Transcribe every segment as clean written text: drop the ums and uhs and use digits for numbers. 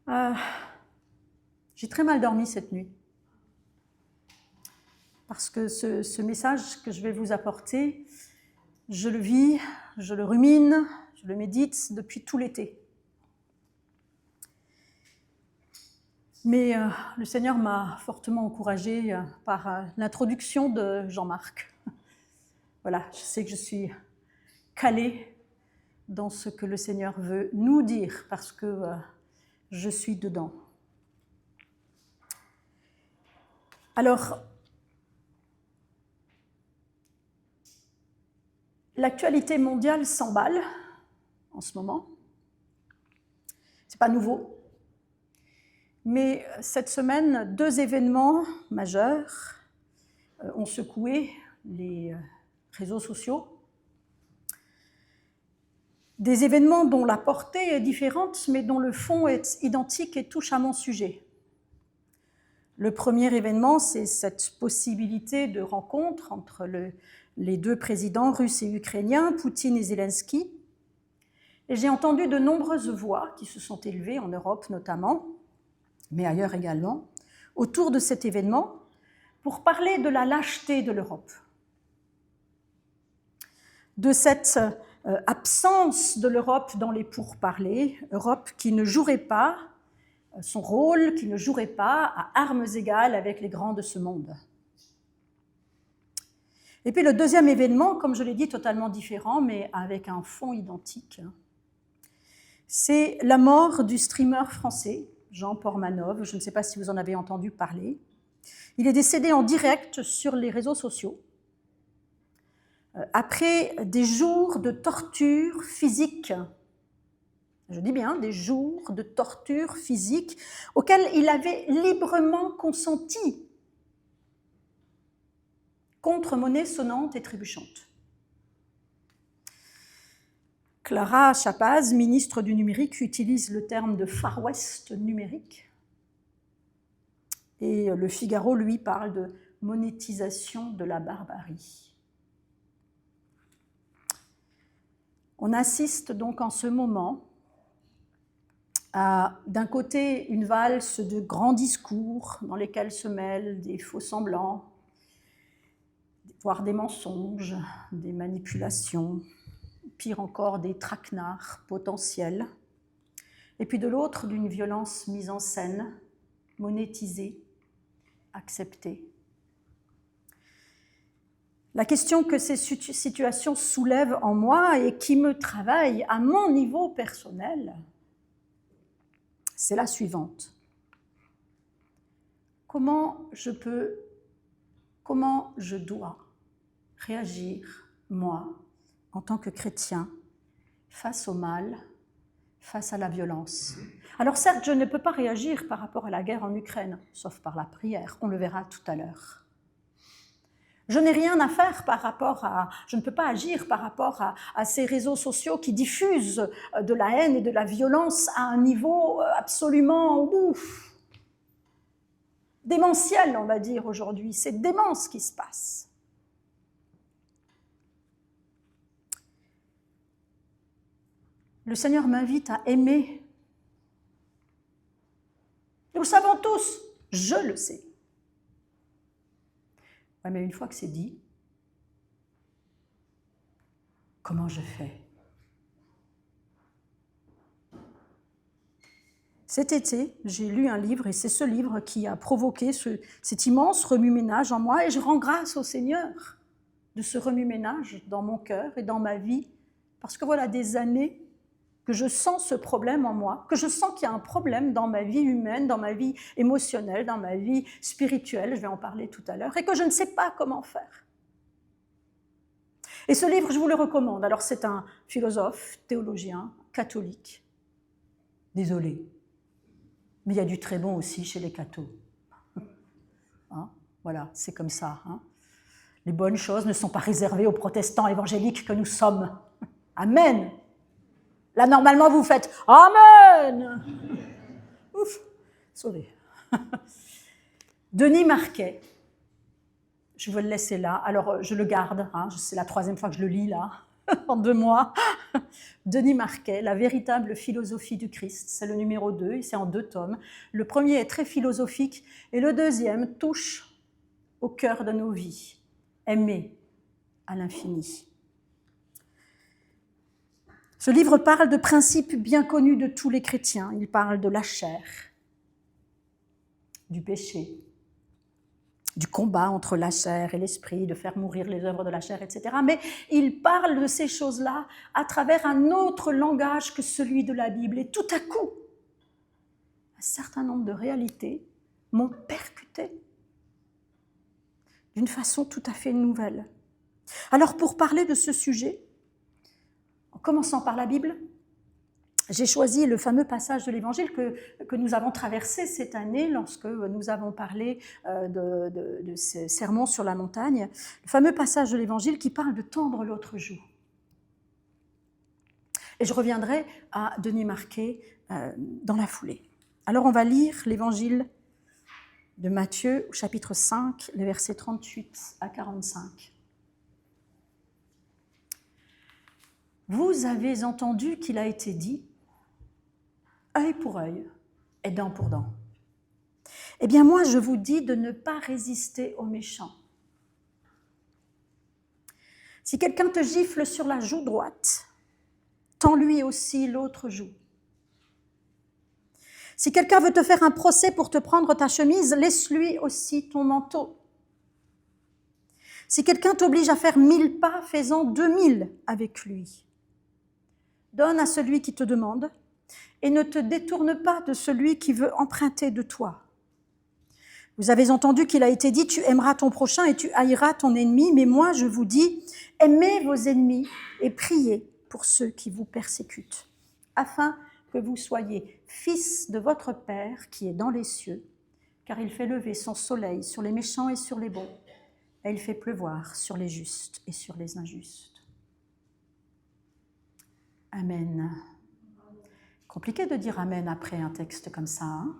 Euh, j'ai très mal dormi cette nuit. Parce que ce message que je vais vous apporter, je le vis, je le rumine, je le médite depuis tout l'été. Mais le Seigneur m'a fortement encouragée par l'introduction de Jean-Marc. Voilà, je sais que je suis calée dans ce que le Seigneur veut nous dire, parce que je suis dedans. Alors, l'actualité mondiale s'emballe en ce moment. C'est pas nouveau. Mais cette semaine, 2 événements majeurs ont secoué les réseaux sociaux. Des événements dont la portée est différente, mais dont le fond est identique et touche à mon sujet. Le premier événement, c'est cette possibilité de rencontre entre les 2 présidents russes et ukrainiens, Poutine et Zelensky. Et j'ai entendu de nombreuses voix qui se sont élevées en Europe notamment, mais ailleurs également, autour de cet événement, pour parler de la lâcheté de l'Europe, de cette absence de l'Europe dans les pourparlers, Europe qui ne jouerait pas son rôle, qui ne jouerait pas à armes égales avec les grands de ce monde. Et puis le deuxième événement, comme je l'ai dit, totalement différent, mais avec un fond identique, c'est la mort du streamer français, Jean Pormanov. Je ne sais pas si vous en avez entendu parler. Il est décédé en direct sur les réseaux sociaux, après des jours de torture physique. Je dis bien, des jours de torture physique auxquels il avait librement consenti, contre monnaie sonnante et trébuchante. Clara Chapaz, ministre du numérique, utilise le terme de Far West numérique. Et le Figaro, lui, parle de monétisation de la barbarie. On assiste donc en ce moment à, d'un côté, une valse de grands discours dans lesquels se mêlent des faux-semblants, voire des mensonges, des manipulations, pire encore des traquenards potentiels, et puis de l'autre, d'une violence mise en scène, monétisée, acceptée. La question que ces situations soulèvent en moi et qui me travaille à mon niveau personnel, c'est la suivante. Comment je dois réagir, moi, en tant que chrétien, face au mal, face à la violence. Alors certes, je ne peux pas réagir par rapport à la guerre en Ukraine, sauf par la prière, on le verra tout à l'heure. Je n'ai rien à faire je ne peux pas agir par rapport à ces réseaux sociaux qui diffusent de la haine et de la violence à un niveau absolument démentiel, on va dire aujourd'hui. C'est dément ce qui se passe. Le Seigneur m'invite à aimer. Nous le savons tous, je le sais. Ouais, mais une fois que c'est dit, comment je fais? Cet été, j'ai lu un livre, et c'est ce livre qui a provoqué cet immense remue-ménage en moi, et je rends grâce au Seigneur de ce remue-ménage dans mon cœur et dans ma vie, parce que voilà des années que je sens ce problème en moi, que je sens qu'il y a un problème dans ma vie humaine, dans ma vie émotionnelle, dans ma vie spirituelle, je vais en parler tout à l'heure, et que je ne sais pas comment faire. Et ce livre, je vous le recommande. Alors c'est un philosophe, théologien, catholique. Désolé, mais il y a du très bon aussi chez les cathos. Hein, voilà, c'est comme ça. Hein. Les bonnes choses ne sont pas réservées aux protestants évangéliques que nous sommes. Amen. Là, normalement, vous faites « Amen !» Ouf, sauvé. Denis Marquet, je vais le laisser là. Alors, je le garde, hein, c'est la 3e fois que je le lis là. en 2 mois. Denis Marquet, La véritable philosophie du Christ. C'est le numéro 2, et c'est en 2 tomes. Le premier est très philosophique, et le deuxième touche au cœur de nos vies. Aimer à l'infini. Ce livre parle de principes bien connus de tous les chrétiens. Il parle de la chair, du péché, du combat entre la chair et l'esprit, de faire mourir les œuvres de la chair, etc. Mais il parle de ces choses-là à travers un autre langage que celui de la Bible. Et tout à coup, un certain nombre de réalités m'ont percuté d'une façon tout à fait nouvelle. Alors, pour parler de ce sujet, en commençant par la Bible, j'ai choisi le fameux passage de l'Évangile que nous avons traversé cette année lorsque nous avons parlé de ce sermon sur la montagne, le fameux passage de l'Évangile qui parle de tendre l'autre joue. Et je reviendrai à Denis Marquet dans la foulée. Alors on va lire l'Évangile de Matthieu, chapitre 5, les versets 38 à 45. Vous avez entendu qu'il a été dit œil pour œil et dent pour dent. Eh bien moi, je vous dis de ne pas résister aux méchants. Si quelqu'un te gifle sur la joue droite, tends-lui aussi l'autre joue. Si quelqu'un veut te faire un procès pour te prendre ta chemise, laisse-lui aussi ton manteau. Si quelqu'un t'oblige à faire 1000 pas, fais-en 2000 avec lui. Donne à celui qui te demande, et ne te détourne pas de celui qui veut emprunter de toi. Vous avez entendu qu'il a été dit, tu aimeras ton prochain et tu haïras ton ennemi, mais moi je vous dis, aimez vos ennemis et priez pour ceux qui vous persécutent, afin que vous soyez fils de votre Père qui est dans les cieux, car il fait lever son soleil sur les méchants et sur les bons, et il fait pleuvoir sur les justes et sur les injustes. Amen. Compliqué de dire amen après un texte comme ça. Hein?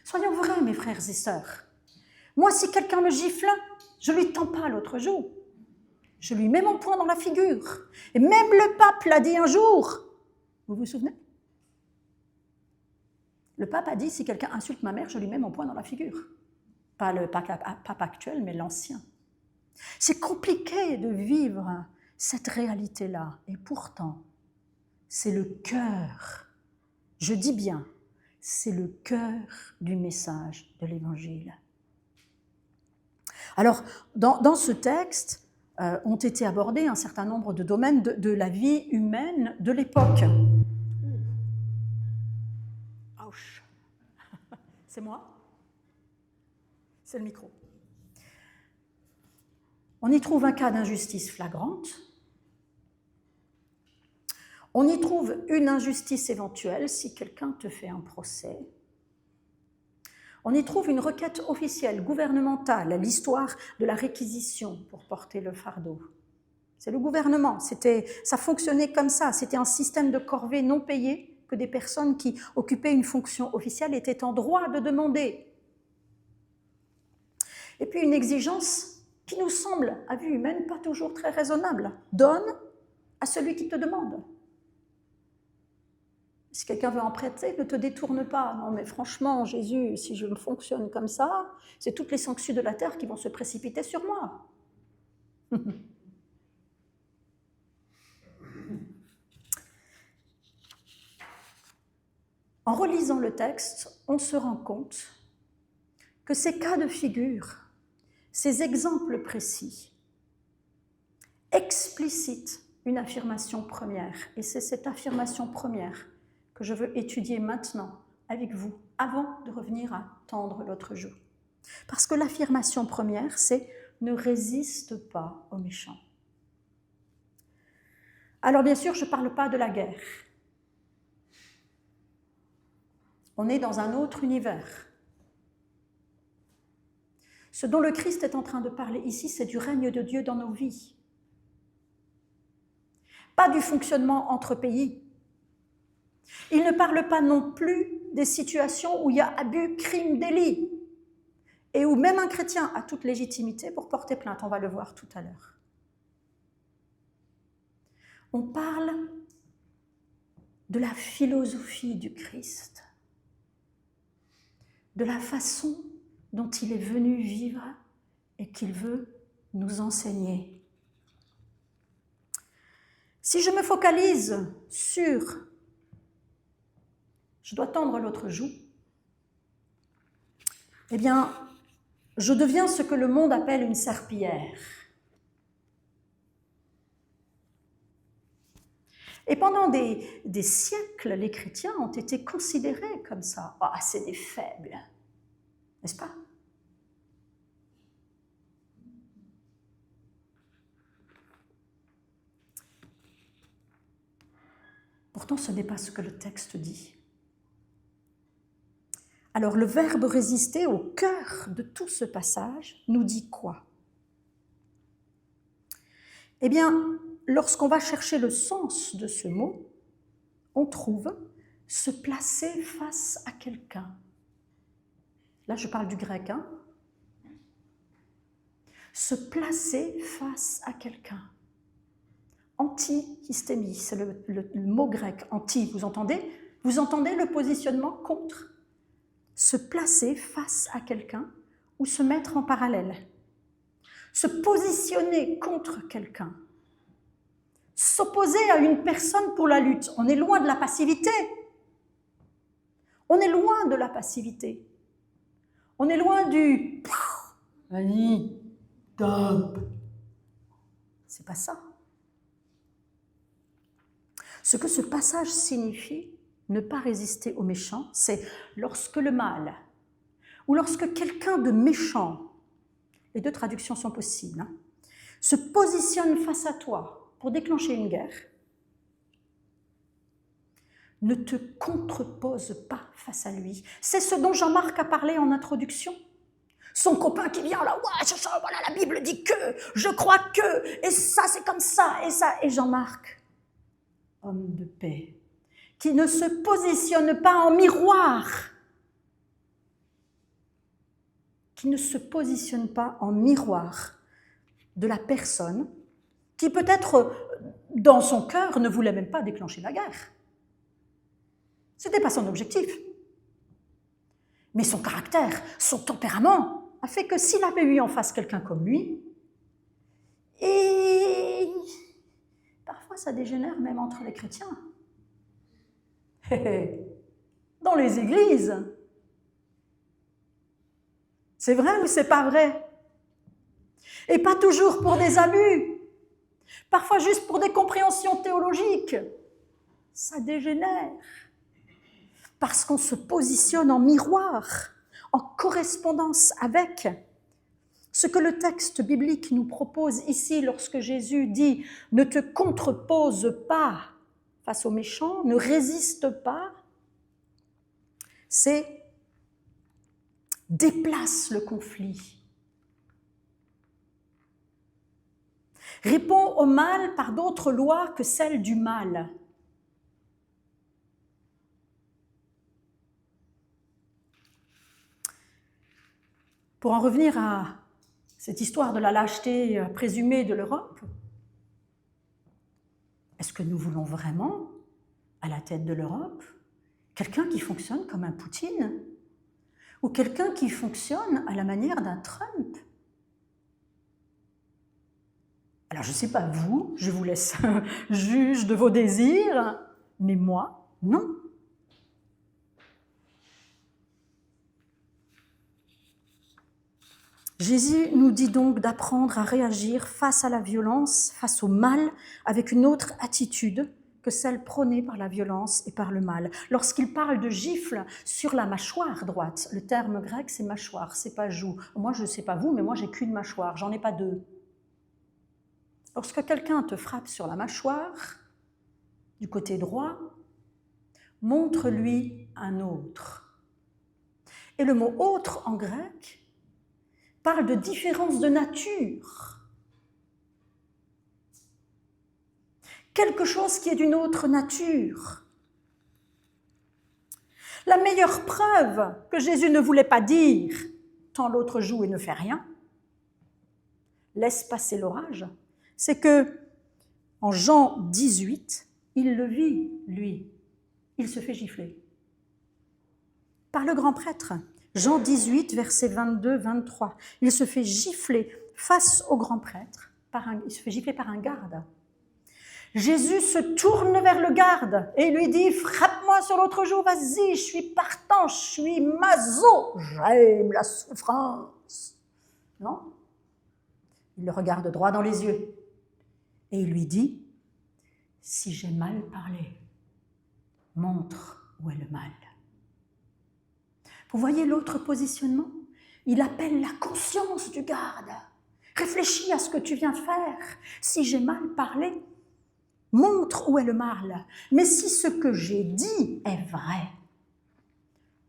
Soyons vrais, mes frères et sœurs. Moi, si quelqu'un me gifle, je ne lui tends pas l'autre joue. Je lui mets mon poing dans la figure. Et même le pape l'a dit un jour. Vous vous souvenez? Le pape a dit, si quelqu'un insulte ma mère, je lui mets mon poing dans la figure. Pas le pape actuel, mais l'ancien. C'est compliqué de vivre cette réalité-là. Et pourtant, c'est le cœur. Je dis bien, c'est le cœur du message de l'Évangile. Alors, dans ce texte, ont été abordés un certain nombre de domaines de la vie humaine de l'époque. Ouch. C'est moi? C'est le micro. On y trouve un cas d'injustice flagrante. On y trouve une injustice éventuelle si quelqu'un te fait un procès. On y trouve une requête officielle, gouvernementale, l'histoire de la réquisition pour porter le fardeau. C'est le gouvernement, ça fonctionnait comme ça, c'était un système de corvée non payée que des personnes qui occupaient une fonction officielle étaient en droit de demander. Et puis une exigence qui nous semble, à vue humaine, pas toujours très raisonnable. Donne à celui qui te demande. Si quelqu'un veut en prêter, ne te détourne pas. Non mais franchement, Jésus, si je fonctionne comme ça, c'est toutes les sangsues de la terre qui vont se précipiter sur moi. En relisant le texte, on se rend compte que ces cas de figure, ces exemples précis, explicitent une affirmation première. Et c'est cette affirmation première que je veux étudier maintenant avec vous, avant de revenir à tendre l'autre joue. Parce que l'affirmation première, c'est « ne résiste pas aux méchants ». Alors bien sûr, je ne parle pas de la guerre. On est dans un autre univers. Ce dont le Christ est en train de parler ici, c'est du règne de Dieu dans nos vies. Pas du fonctionnement entre pays. Il ne parle pas non plus des situations où il y a abus, crime, délit, et où même un chrétien a toute légitimité pour porter plainte. On va le voir tout à l'heure. on parle de la philosophie du Christ, de la façon dont il est venu vivre et qu'il veut nous enseigner. Si je me focalise sur « je dois tendre l'autre joue », eh bien, je deviens ce que le monde appelle une serpillière. Et pendant des siècles, les chrétiens ont été considérés comme ça. Ah, c'est des faibles, n'est-ce pas? Pourtant, ce n'est pas ce que le texte dit. Alors, le verbe résister au cœur de tout ce passage nous dit quoi? Eh bien, lorsqu'on va chercher le sens de ce mot, on trouve se placer face à quelqu'un. Là, je parle du grec, hein? Se placer face à quelqu'un. Anti-hystémie, c'est le mot grec, anti, vous entendez? Vous entendez le positionnement contre? Se placer face à quelqu'un ou se mettre en parallèle. Se positionner contre quelqu'un. S'opposer à une personne pour la lutte. On est loin de la passivité. On est loin de la passivité. On est loin du « Allez, top ». C'est pas ça. Ce que ce passage signifie, ne pas résister aux méchants, c'est lorsque le mal, ou lorsque quelqu'un de méchant, les deux traductions sont possibles, hein, se positionne face à toi pour déclencher une guerre, ne te contrepose pas face à lui. C'est ce dont Jean-Marc a parlé en introduction. Son copain qui vient là, ouais, voilà, la Bible dit que, je crois que, et ça c'est comme ça, et Jean-Marc, homme de paix, qui ne se positionne pas en miroir, qui ne se positionne pas en miroir de la personne qui peut-être dans son cœur ne voulait même pas déclencher la guerre. Ce n'était pas son objectif. Mais son caractère, son tempérament a fait que s'il avait eu en face quelqu'un comme lui, et parfois ça dégénère même entre les chrétiens. Dans les églises. C'est vrai ou c'est pas vrai? Et pas toujours pour des abus. Parfois juste pour des compréhensions théologiques. Ça dégénère. Parce qu'on se positionne en miroir, en correspondance avec ce que le texte biblique nous propose ici lorsque Jésus dit « Ne te contrepose pas face aux méchants, ne résiste pas », c'est « déplace le conflit ». Réponds au mal par d'autres lois que celles du mal. Pour en revenir à cette histoire de la lâcheté présumée de l'Europe, est-ce que nous voulons vraiment, à la tête de l'Europe, quelqu'un qui fonctionne comme un Poutine ou quelqu'un qui fonctionne à la manière d'un Trump? Alors je ne sais pas vous, je vous laisse juge de vos désirs, mais moi, non. Jésus nous dit donc d'apprendre à réagir face à la violence, face au mal, avec une autre attitude que celle prônée par la violence et par le mal. Lorsqu'il parle de gifle sur la mâchoire droite, le terme grec c'est mâchoire, c'est pas joue. Moi je ne sais pas vous, mais moi j'ai qu'une mâchoire, j'en ai pas deux. Lorsque quelqu'un te frappe sur la mâchoire, du côté droit, montre-lui un autre. Et le mot « autre » en grec parle de différence de nature. Quelque chose qui est d'une autre nature. La meilleure preuve que Jésus ne voulait pas dire « tends l'autre joue et ne fais rien », laisse passer l'orage, c'est que en Jean 18, il le vit, lui. Il se fait gifler. Par le grand prêtre. Jean 18, versets 22-23. Il se fait gifler face au grand prêtre. Il se fait gifler par un garde. Jésus se tourne vers le garde et lui dit « Frappe-moi sur l'autre joue, vas-y, je suis partant, je suis maso, j'aime la souffrance. » Non? Il le regarde droit dans les yeux et il lui dit « Si j'ai mal parlé, montre où est le mal. » Vous voyez l'autre positionnement? Il appelle la conscience du garde. Réfléchis à ce que tu viens de faire. Si j'ai mal parlé, montre où est le mal. Mais si ce que j'ai dit est vrai,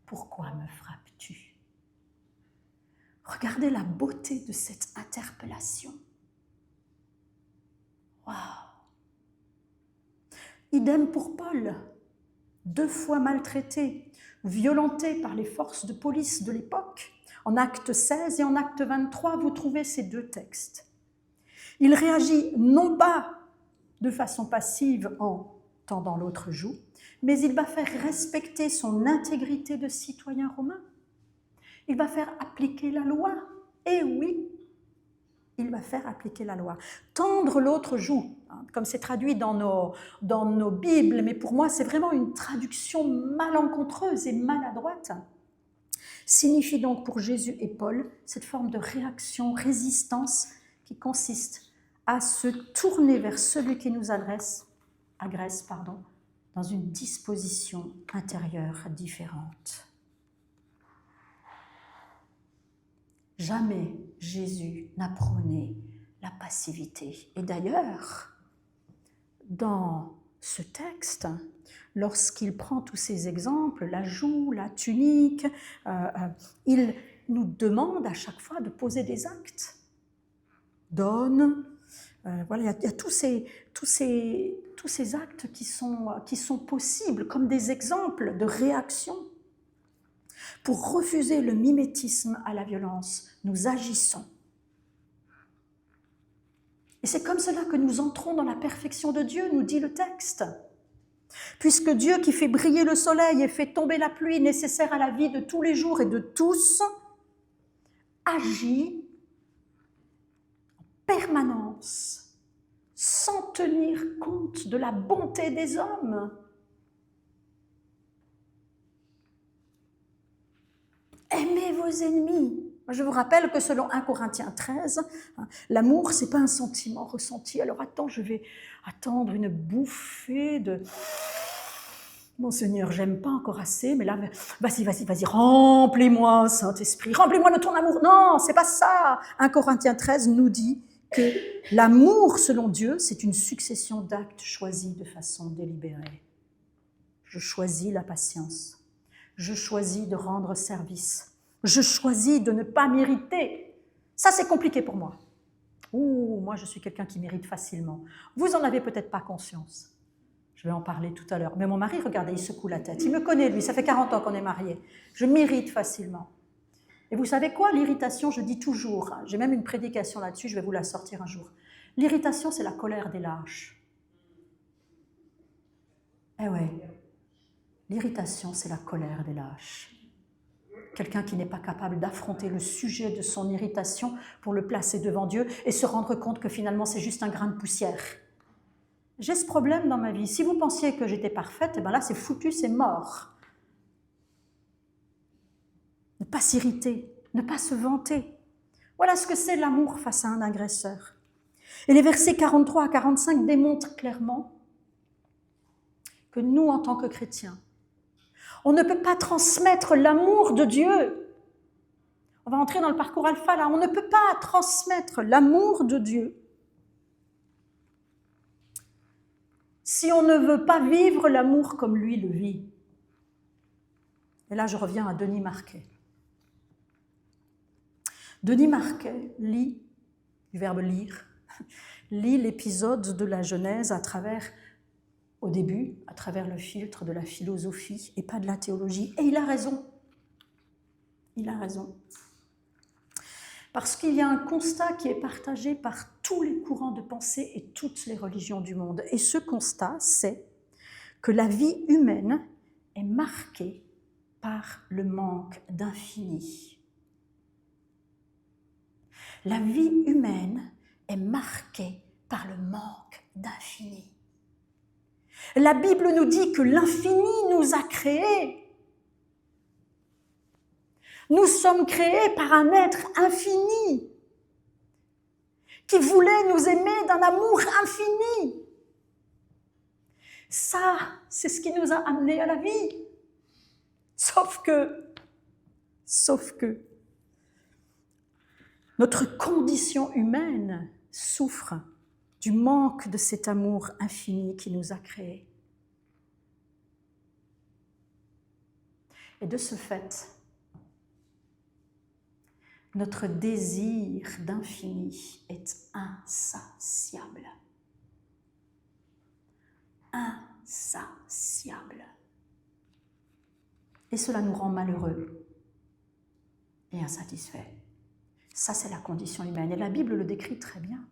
pourquoi me frappes-tu? Regardez la beauté de cette interpellation. Waouh! Idem pour Paul, 2 fois maltraité, violenté par les forces de police de l'époque. En acte 16 et en acte 23, vous trouvez ces 2 textes. Il réagit non pas de façon passive en tendant l'autre joue, mais il va faire respecter son intégrité de citoyen romain. Il va faire appliquer la loi. Et oui, il va faire appliquer la loi. Tendre l'autre joue, comme c'est traduit dans nos Bibles, mais pour moi c'est vraiment une traduction malencontreuse et maladroite, signifie donc pour Jésus et Paul cette forme de réaction, résistance qui consiste à se tourner vers celui qui nous agresse, dans une disposition intérieure différente. Jamais Jésus n'a prôné la passivité. Et d'ailleurs, dans ce texte, lorsqu'il prend tous ces exemples, la joue, la tunique, il nous demande à chaque fois de poser des actes. Donne, voilà, il y a tous ces actes qui sont possibles comme des exemples de réaction. Pour refuser le mimétisme à la violence, nous agissons. Et c'est comme cela que nous entrons dans la perfection de Dieu, nous dit le texte. Puisque Dieu qui fait briller le soleil et fait tomber la pluie nécessaire à la vie de tous les jours et de tous, agit en permanence, sans tenir compte de la bonté des hommes. Aimez vos ennemis. Je vous rappelle que selon 1 Corinthiens 13, l'amour, ce n'est pas un sentiment ressenti. Alors attends, je vais attendre une bouffée de... Mon Seigneur, j'aime pas encore assez, mais là, vas-y, remplis-moi, Saint-Esprit, remplis-moi de ton amour. Non, c'est pas ça. 1 Corinthiens 13 nous dit que l'amour, selon Dieu, c'est une succession d'actes choisis de façon délibérée. Je choisis la patience. Je choisis de rendre service. Je choisis de ne pas m'irriter. Ça, c'est compliqué pour moi. Moi, je suis quelqu'un qui m'irrite facilement. Vous n'en avez peut-être pas conscience. Je vais en parler tout à l'heure. Mais mon mari, regardez, il secoue la tête. Il me connaît, lui. Ça fait 40 ans qu'on est mariés. Je m'irrite facilement. Et vous savez quoi? L'irritation, je dis toujours, j'ai même une prédication là-dessus, je vais vous la sortir un jour. L'irritation, c'est la colère des lâches. Eh ouais. L'irritation, c'est la colère des lâches. Quelqu'un qui n'est pas capable d'affronter le sujet de son irritation pour le placer devant Dieu et se rendre compte que finalement c'est juste un grain de poussière. J'ai ce problème dans ma vie. Si vous pensiez que j'étais parfaite, eh ben là c'est foutu, c'est mort. Ne pas s'irriter, ne pas se vanter. Voilà ce que c'est l'amour face à un agresseur. Et les versets 43 à 45 démontrent clairement que nous, en tant que chrétiens, on ne peut pas transmettre l'amour de Dieu. On va entrer dans le parcours alpha là. On ne peut pas transmettre l'amour de Dieu si on ne veut pas vivre l'amour comme lui le vit. Et là, je reviens à Denis Marquet. Denis Marquet lit, du verbe lire, lit l'épisode de la Genèse à travers, au début, à travers le filtre de la philosophie et pas de la théologie. Et il a raison. Il a raison. Parce qu'il y a un constat qui est partagé par tous les courants de pensée et toutes les religions du monde. Et ce constat, c'est que la vie humaine est marquée par le manque d'infini. La vie humaine est marquée par le manque d'infini. La Bible nous dit que l'infini nous a créés. Nous sommes créés par un être infini qui voulait nous aimer d'un amour infini. Ça, c'est ce qui nous a amenés à la vie. Sauf que, notre condition humaine souffre du manque de cet amour infini qui nous a créés. Et de ce fait, notre désir d'infini est insatiable. Insatiable. Et cela nous rend malheureux et insatisfaits. Ça, c'est la condition humaine. Et la Bible le décrit très bien.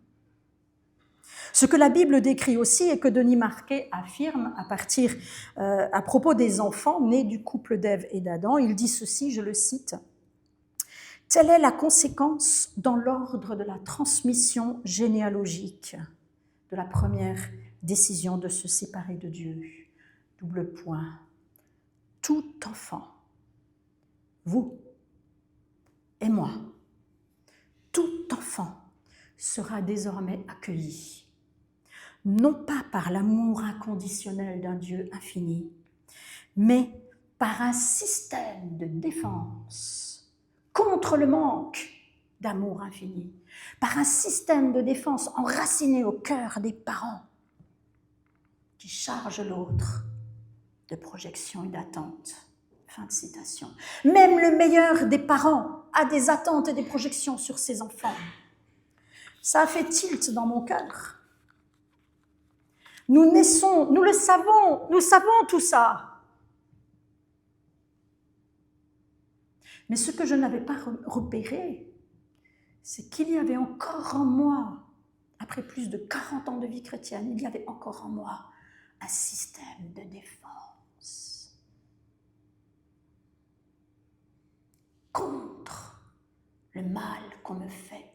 Ce que la Bible décrit aussi et que Denis Marquet affirme à propos des enfants nés du couple d'Ève et d'Adam, il dit ceci, je le cite, « Telle est la conséquence dans l'ordre de la transmission généalogique de la première décision de se séparer de Dieu. Double point. Tout enfant, vous et moi, tout enfant sera désormais accueilli, non pas par l'amour inconditionnel d'un Dieu infini, mais par un système de défense contre le manque d'amour infini, par un système de défense enraciné au cœur des parents qui charge l'autre de projection et d'attente. » Fin de citation. Même le meilleur des parents a des attentes et des projections sur ses enfants. Ça a fait tilt dans mon cœur. Nous naissons, nous le savons, nous savons tout ça. Mais ce que je n'avais pas repéré, c'est qu'il y avait encore en moi, après plus de 40 ans de vie chrétienne, il y avait encore en moi un système de défense contre le mal qu'on me fait,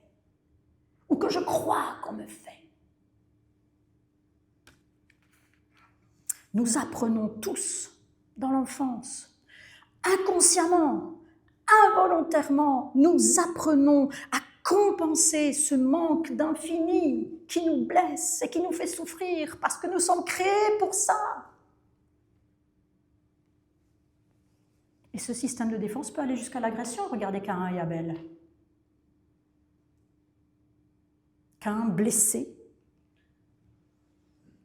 ou que je crois qu'on me fait. Nous apprenons tous dans l'enfance, inconsciemment, involontairement, nous apprenons à compenser ce manque d'infini qui nous blesse et qui nous fait souffrir parce que nous sommes créés pour ça. Et ce système de défense peut aller jusqu'à l'agression. Regardez Caïn et Abel. Caïn blessé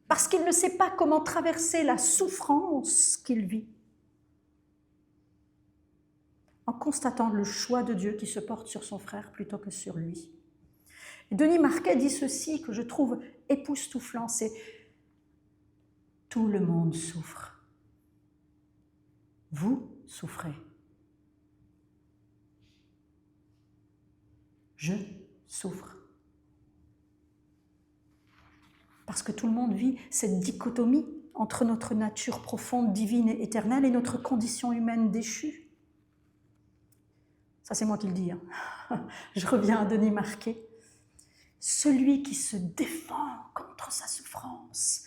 parce qu'il ne sait pas comment traverser la souffrance qu'il vit, en constatant le choix de Dieu qui se porte sur son frère plutôt que sur lui. Et Denis Marquet dit ceci que je trouve époustouflant, c'est « Tout le monde souffre. Vous souffrez. Je souffre. » Parce que tout le monde vit cette dichotomie entre notre nature profonde, divine et éternelle et notre condition humaine déchue. Ça, c'est moi qui le dis. Je reviens à Denis Marquet. Celui qui se défend contre sa souffrance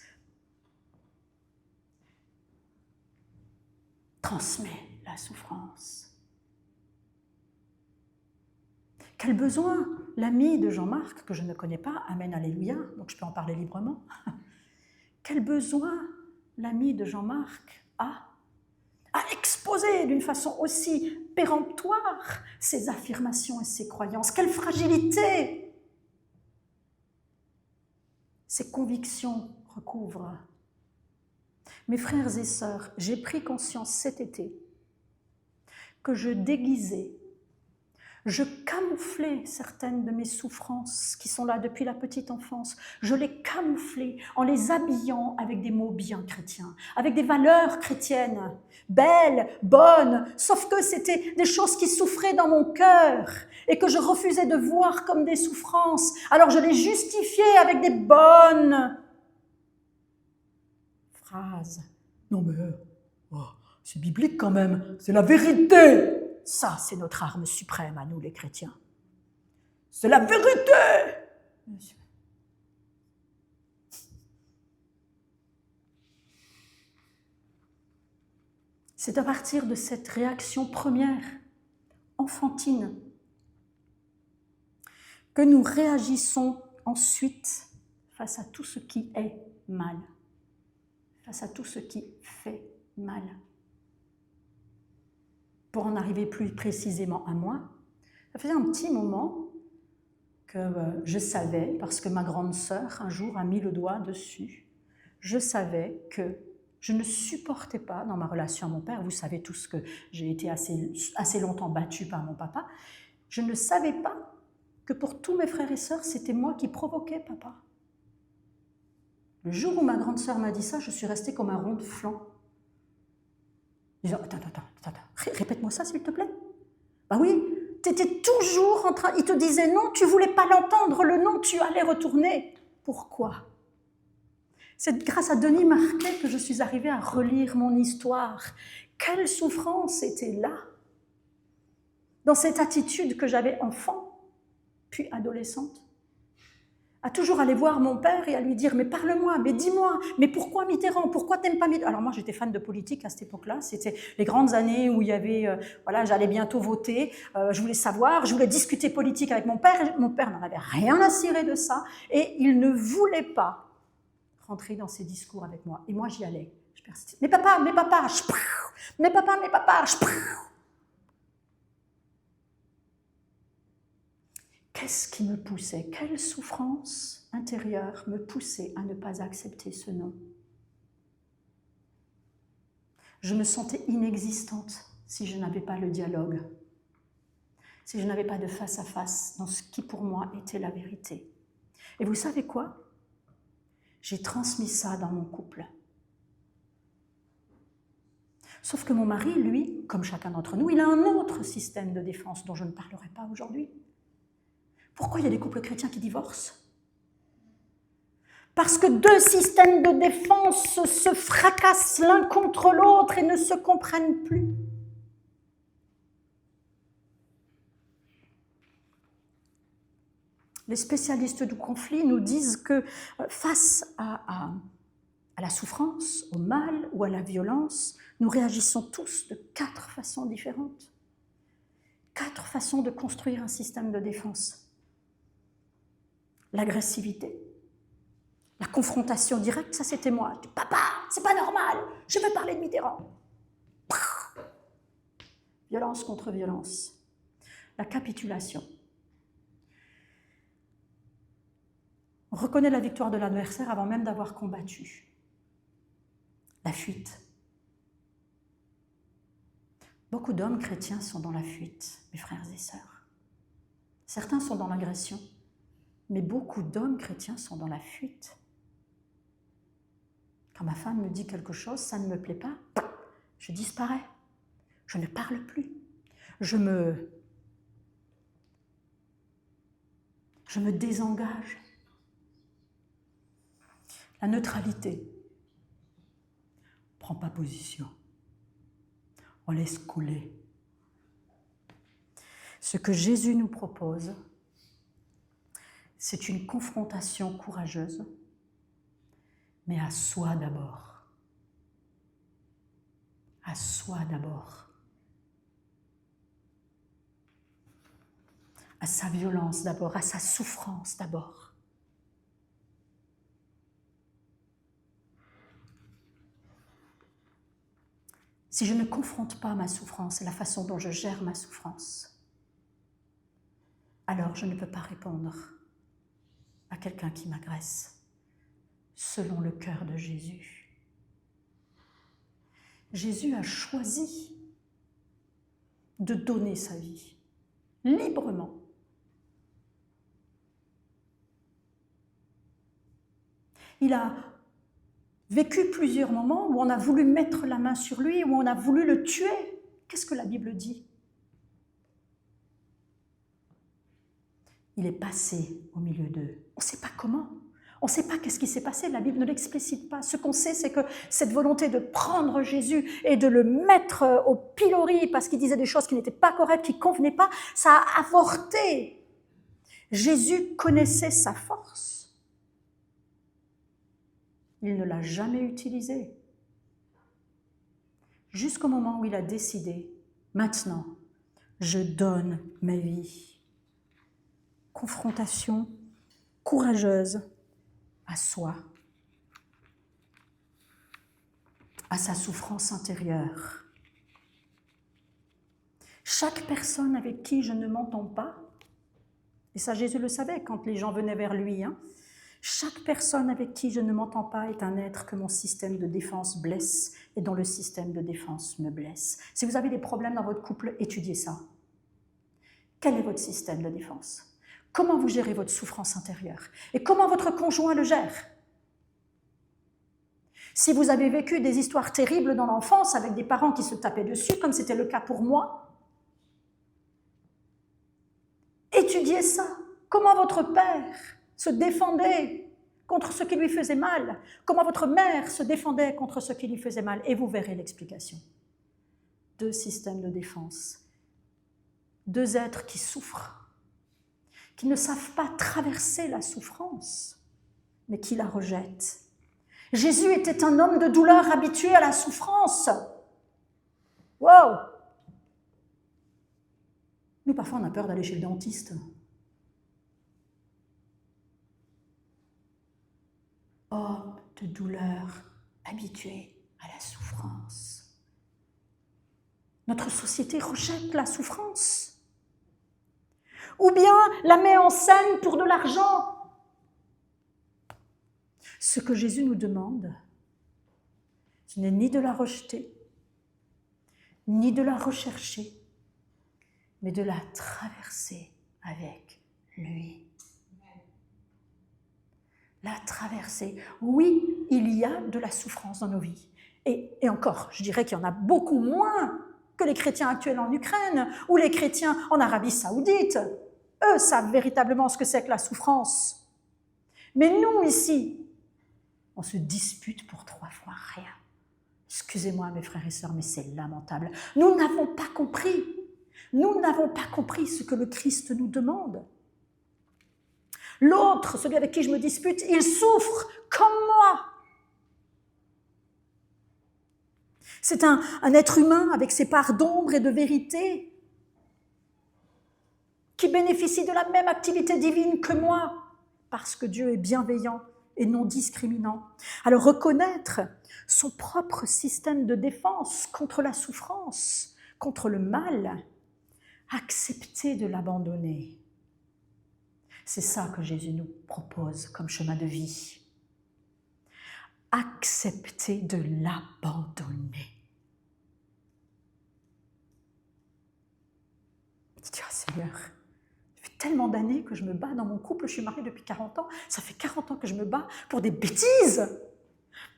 transmet la souffrance. Quel besoin l'ami de Jean-Marc, que je ne connais pas, amen, alléluia, donc je peux en parler librement. Quel besoin l'ami de Jean-Marc a à exposer d'une façon aussi péremptoire ses affirmations et ses croyances. Quelle fragilité ses convictions recouvrent. Mes frères et sœurs, j'ai pris conscience cet été que je déguisais Je camouflais certaines de mes souffrances qui sont là depuis la petite enfance. Je les camouflais en les habillant avec des mots bien chrétiens, avec des valeurs chrétiennes, belles, bonnes, sauf que c'était des choses qui souffraient dans mon cœur et que je refusais de voir comme des souffrances. Alors je les justifiais avec des bonnes phrases. Non mais, c'est biblique quand même, c'est la vérité. Ça, c'est notre arme suprême à nous, les chrétiens. C'est la vérité. C'est à partir de cette réaction première, enfantine, que nous réagissons ensuite face à tout ce qui est mal, face à tout ce qui fait mal. Pour en arriver plus précisément à moi, ça faisait un petit moment que je savais, parce que ma grande sœur un jour a mis le doigt dessus, je savais que je ne supportais pas dans ma relation à mon père, vous savez tous que j'ai été assez longtemps battue par mon papa, je ne savais pas que pour tous mes frères et sœurs, c'était moi qui provoquais papa. Le jour où ma grande sœur m'a dit ça, je suis restée comme un rond de flanc. Disant, attends, répète-moi ça s'il te plaît. Bah oui, tu étais toujours en train, il te disait non, tu voulais pas l'entendre, le non, tu allais retourner. Pourquoi ? C'est grâce à Denis Marquet que je suis arrivée à relire mon histoire. Quelle souffrance était là, dans cette attitude que j'avais enfant, puis adolescente. À toujours aller voir mon père et à lui dire « mais parle-moi, mais dis-moi, mais pourquoi Mitterrand, pourquoi t'aimes pas Mitterrand ?» Alors moi j'étais fan de politique à cette époque-là, c'était les grandes années où il y avait, j'allais bientôt voter, je voulais savoir, je voulais discuter politique avec mon père n'en avait rien à cirer de ça, et il ne voulait pas rentrer dans ses discours avec moi, et moi j'y allais. Je persistais, mais papa, mais papa, qu'est-ce qui me poussait? Quelle souffrance intérieure me poussait à ne pas accepter ce non? Je me sentais inexistante si je n'avais pas le dialogue, si je n'avais pas de face à face dans ce qui pour moi était la vérité. Et vous savez quoi? J'ai transmis ça dans mon couple. Sauf que mon mari, lui, comme chacun d'entre nous, il a un autre système de défense dont je ne parlerai pas aujourd'hui. Pourquoi il y a des couples chrétiens qui divorcent? Parce que deux systèmes de défense se fracassent l'un contre l'autre et ne se comprennent plus. Les spécialistes du conflit nous disent que face à la souffrance, au mal ou à la violence, nous réagissons tous de 4 façons différentes. 4 façons de construire un système de défense. L'agressivité, la confrontation directe, ça c'était moi. Papa, c'est pas normal, je veux parler de Mitterrand. Violence contre violence. La capitulation. On reconnaît la victoire de l'adversaire avant même d'avoir combattu. La fuite. Beaucoup d'hommes chrétiens sont dans la fuite, mes frères et sœurs. Certains sont dans l'agression. Mais beaucoup d'hommes chrétiens sont dans la fuite. Quand ma femme me dit quelque chose, ça ne me plaît pas, je disparais. Je ne parle plus. Je me désengage. La neutralité. On ne prend pas position. On laisse couler. Ce que Jésus nous propose, c'est une confrontation courageuse, mais à soi d'abord. À soi d'abord. À sa violence d'abord, à sa souffrance d'abord. Si je ne confronte pas ma souffrance et la façon dont je gère ma souffrance, alors je ne peux pas répondre à quelqu'un qui m'agresse, selon le cœur de Jésus. Jésus a choisi de donner sa vie. librement. Il a vécu plusieurs moments où on a voulu mettre la main sur lui, où on a voulu le tuer. Qu'est-ce que la Bible dit? Il est passé au milieu d'eux. On ne sait pas comment. On ne sait pas qu'est-ce qui s'est passé. La Bible ne l'explicite pas. Ce qu'on sait, c'est que cette volonté de prendre Jésus et de le mettre au pilori parce qu'il disait des choses qui n'étaient pas correctes, qui ne convenaient pas, ça a avorté. Jésus connaissait sa force. Il ne l'a jamais utilisée. Jusqu'au moment où il a décidé, maintenant, je donne ma vie. Confrontation courageuse à soi, à sa souffrance intérieure. Chaque personne avec qui je ne m'entends pas, et ça Jésus le savait quand les gens venaient vers lui, chaque personne avec qui je ne m'entends pas est un être que mon système de défense blesse et dont le système de défense me blesse. Si vous avez des problèmes dans votre couple, étudiez ça. Quel est votre système de défense ? Comment vous gérez votre souffrance intérieure? Et comment votre conjoint le gère? Si vous avez vécu des histoires terribles dans l'enfance avec des parents qui se tapaient dessus, comme c'était le cas pour moi, étudiez ça. Comment votre père se défendait contre ce qui lui faisait mal, comment votre mère se défendait contre ce qui lui faisait mal, et vous verrez l'explication. 2 systèmes de défense, 2 êtres qui souffrent, qui ne savent pas traverser la souffrance, mais qui la rejettent. Jésus était un homme de douleur habitué à la souffrance. Wow! Nous, parfois, on a peur d'aller chez le dentiste. Homme de douleur habitué à la souffrance. Notre société rejette la souffrance. Ou bien la met en scène pour de l'argent. Ce que Jésus nous demande, ce n'est ni de la rejeter, ni de la rechercher, mais de la traverser avec lui. La traverser. Oui, il y a de la souffrance dans nos vies. Et encore, je dirais qu'il y en a beaucoup moins que les chrétiens actuels en Ukraine ou les chrétiens en Arabie Saoudite. Eux savent véritablement ce que c'est que la souffrance. Mais nous, ici, on se dispute pour 3 fois rien. Excusez-moi, mes frères et sœurs, mais c'est lamentable. Nous n'avons pas compris. Nous n'avons pas compris ce que le Christ nous demande. L'autre, celui avec qui je me dispute, il souffre comme moi. C'est un être humain avec ses parts d'ombre et de vérité qui bénéficie de la même activité divine que moi, parce que Dieu est bienveillant et non discriminant. Alors reconnaître son propre système de défense contre la souffrance, contre le mal, accepter de l'abandonner. C'est ça que Jésus nous propose comme chemin de vie. Accepter de l'abandonner. Je dis, Seigneur, ça fait tellement d'années que je me bats dans mon couple, je suis mariée depuis 40 ans, ça fait 40 ans que je me bats pour des bêtises,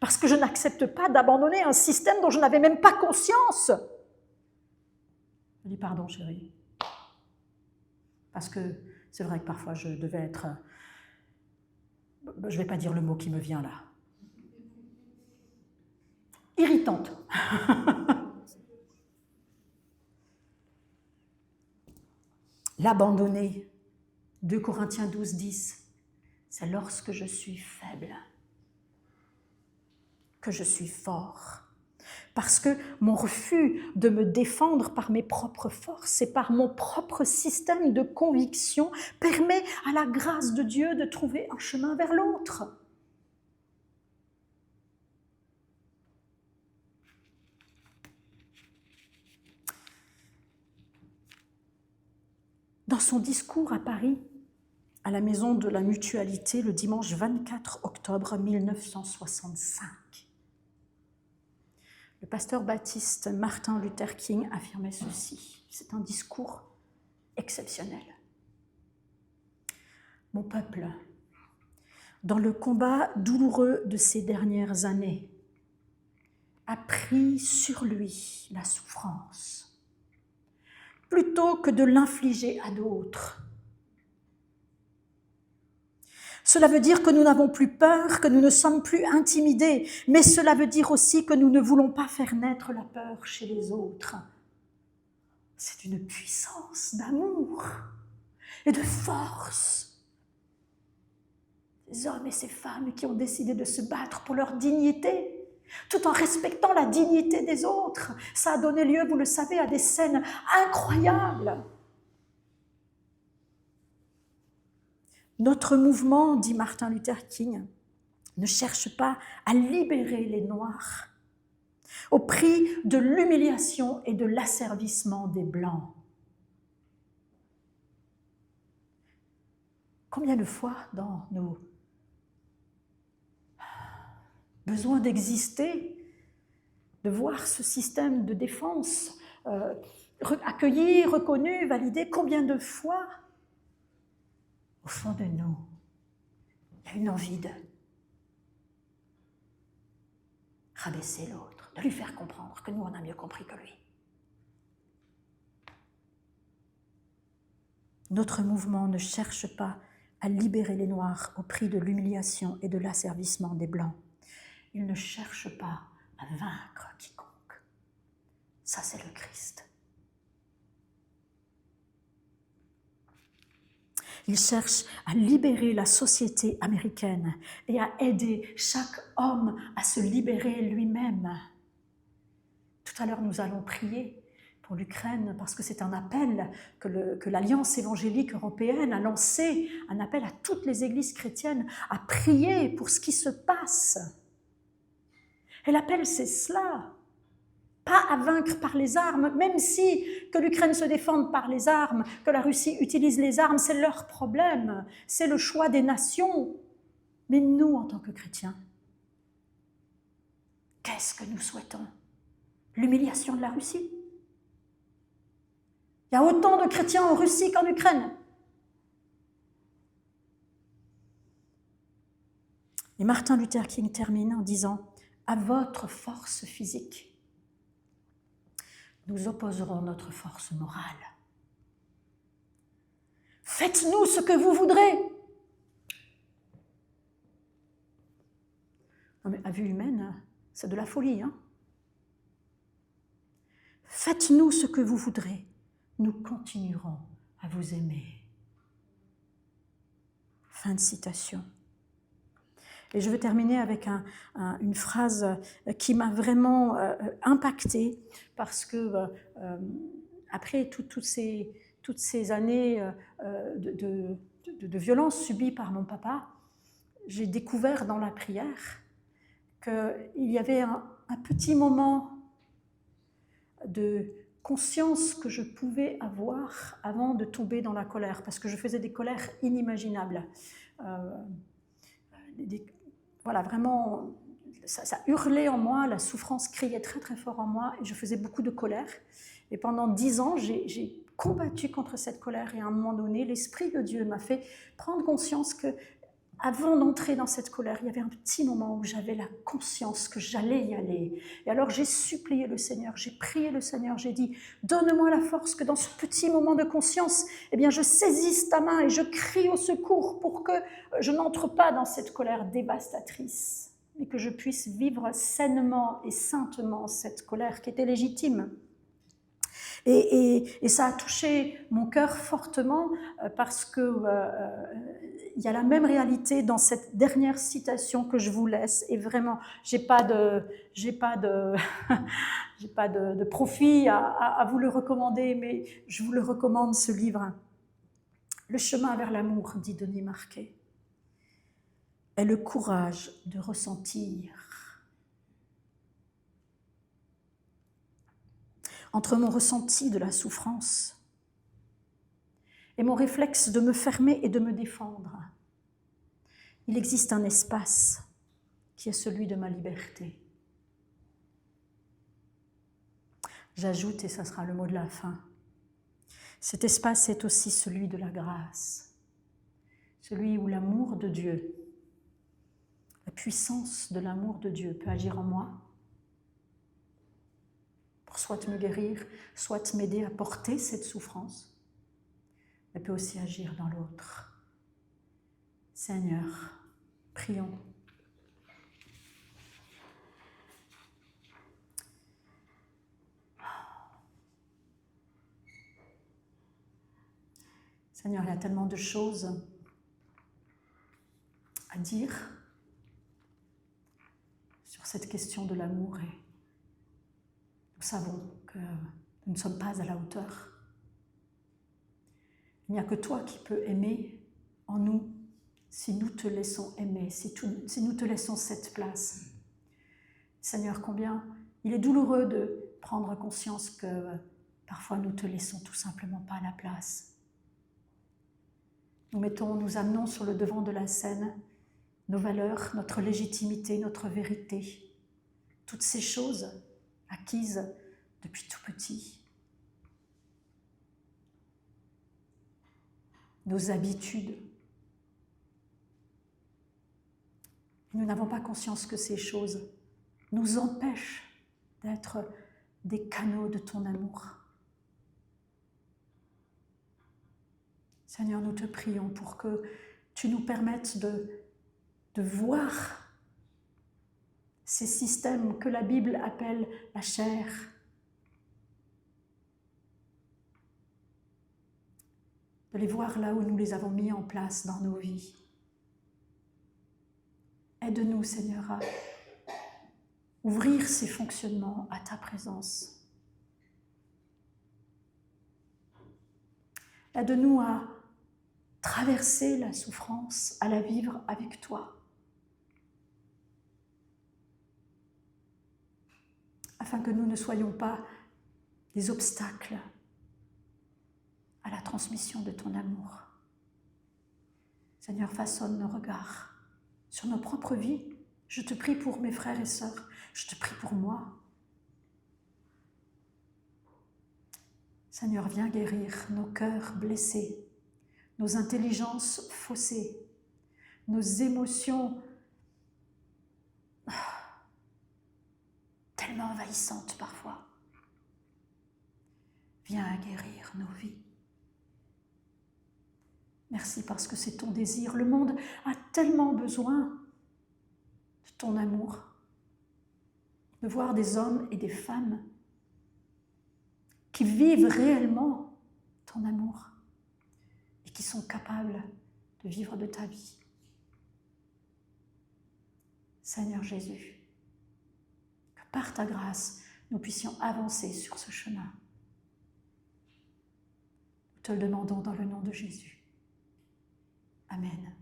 parce que je n'accepte pas d'abandonner un système dont je n'avais même pas conscience. Je dis, pardon chérie, parce que c'est vrai que parfois je devais être, je ne vais pas dire le mot qui me vient là, irritante. L'abandonner, 2 Corinthiens 12, 10, c'est lorsque je suis faible que je suis fort. Parce que mon refus de me défendre par mes propres forces et par mon propre système de conviction permet à la grâce de Dieu de trouver un chemin vers l'autre. Dans son discours à Paris, à la Maison de la Mutualité, le dimanche 24 octobre 1965, le pasteur baptiste Martin Luther King affirmait ceci. C'est un discours exceptionnel. Mon peuple, dans le combat douloureux de ces dernières années, a pris sur lui la souffrance, plutôt que de l'infliger à d'autres. Cela veut dire que nous n'avons plus peur, que nous ne sommes plus intimidés, mais cela veut dire aussi que nous ne voulons pas faire naître la peur chez les autres. C'est une puissance d'amour et de force. Ces hommes et ces femmes qui ont décidé de se battre pour leur dignité, tout en respectant la dignité des autres. Ça a donné lieu, vous le savez, à des scènes incroyables. Notre mouvement, dit Martin Luther King, ne cherche pas à libérer les Noirs au prix de l'humiliation et de l'asservissement des Blancs. Combien de fois dans nos besoins d'exister, de voir ce système de défense accueilli, reconnu, validé, combien de fois au fond de nous, il y a une envie de rabaisser l'autre, de lui faire comprendre que nous, on a mieux compris que lui. Notre mouvement ne cherche pas à libérer les Noirs au prix de l'humiliation et de l'asservissement des Blancs. Il ne cherche pas à vaincre quiconque. Ça, c'est le Christ. Il cherche à libérer la société américaine et à aider chaque homme à se libérer lui-même. Tout à l'heure, nous allons prier pour l'Ukraine parce que c'est un appel que l'Alliance évangélique européenne a lancé, un appel à toutes les églises chrétiennes à prier pour ce qui se passe. Et l'appel, c'est cela. Pas à vaincre par les armes, même si que l'Ukraine se défende par les armes, que la Russie utilise les armes, c'est leur problème, c'est le choix des nations. Mais nous, en tant que chrétiens, qu'est-ce que nous souhaitons? L'humiliation de la Russie? Il y a autant de chrétiens en Russie qu'en Ukraine. Et Martin Luther King termine en disant « À votre force physique, nous opposerons notre force morale. Faites-nous ce que vous voudrez. » Non mais à vue humaine, c'est de la folie. Hein? Faites-nous ce que vous voudrez. Nous continuerons à vous aimer. Fin de citation. Et je veux terminer avec une phrase qui m'a vraiment impactée parce que après toutes ces années de violence subie par mon papa, j'ai découvert dans la prière qu'il y avait un petit moment de conscience que je pouvais avoir avant de tomber dans la colère, parce que je faisais des colères inimaginables. Voilà, vraiment, ça hurlait en moi, la souffrance criait très très fort en moi, et je faisais beaucoup de colère. Et pendant 10 ans, j'ai combattu contre cette colère, et à un moment donné, l'Esprit de Dieu m'a fait prendre conscience que avant d'entrer dans cette colère, il y avait un petit moment où j'avais la conscience que j'allais y aller. Et alors j'ai supplié le Seigneur, j'ai prié le Seigneur, j'ai dit « Donne-moi la force que dans ce petit moment de conscience, eh bien, je saisisse ta main et je crie au secours pour que je n'entre pas dans cette colère dévastatrice, mais que je puisse vivre sainement et saintement cette colère qui était légitime. » Et ça a touché mon cœur fortement parce que il y a la même réalité dans cette dernière citation que je vous laisse. Et vraiment, j'ai pas de profit à vous le recommander, mais je vous le recommande, ce livre. Le chemin vers l'amour, dit Denis Marquet, est le courage de ressentir entre mon ressenti de la souffrance et mon réflexe de me fermer et de me défendre. Il existe un espace qui est celui de ma liberté. J'ajoute, et ça sera le mot de la fin, Cet espace est aussi celui de la grâce, celui où l'amour de Dieu, la puissance de l'amour de Dieu peut agir en moi pour soit me guérir, soit m'aider à porter cette souffrance, mais peut aussi agir dans l'autre. Seigneur, prions. Seigneur, il y a tellement de choses à dire sur cette question de l'amour et nous savons que nous ne sommes pas à la hauteur. Il n'y a que toi qui peux aimer en nous si nous te laissons aimer, si nous te laissons cette place. Seigneur, combien il est douloureux de prendre conscience que parfois nous te laissons tout simplement pas la place. Nous amenons sur le devant de la scène nos valeurs, notre légitimité, notre vérité, toutes ces choses acquises depuis tout petit, nos habitudes. Nous n'avons pas conscience que ces choses nous empêchent d'être des canaux de ton amour. Seigneur, nous te prions pour que tu nous permettes de voir ces systèmes que la Bible appelle la chair, de les voir là où nous les avons mis en place dans nos vies. Aide-nous, Seigneur, à ouvrir ces fonctionnements à ta présence. Aide-nous à traverser la souffrance, à la vivre avec toi, afin que nous ne soyons pas des obstacles à la transmission de ton amour. Seigneur, façonne nos regards sur nos propres vies. Je te prie pour mes frères et sœurs, je te prie pour moi. Seigneur, viens guérir nos cœurs blessés, nos intelligences faussées, nos émotions tellement envahissantes parfois. Viens guérir nos vies. Merci parce que c'est ton désir. Le monde a tellement besoin de ton amour, de voir des hommes et des femmes qui vivent réellement ton amour et qui sont capables de vivre de ta vie. Seigneur Jésus, que par ta grâce, nous puissions avancer sur ce chemin. Nous te le demandons dans le nom de Jésus. Amen.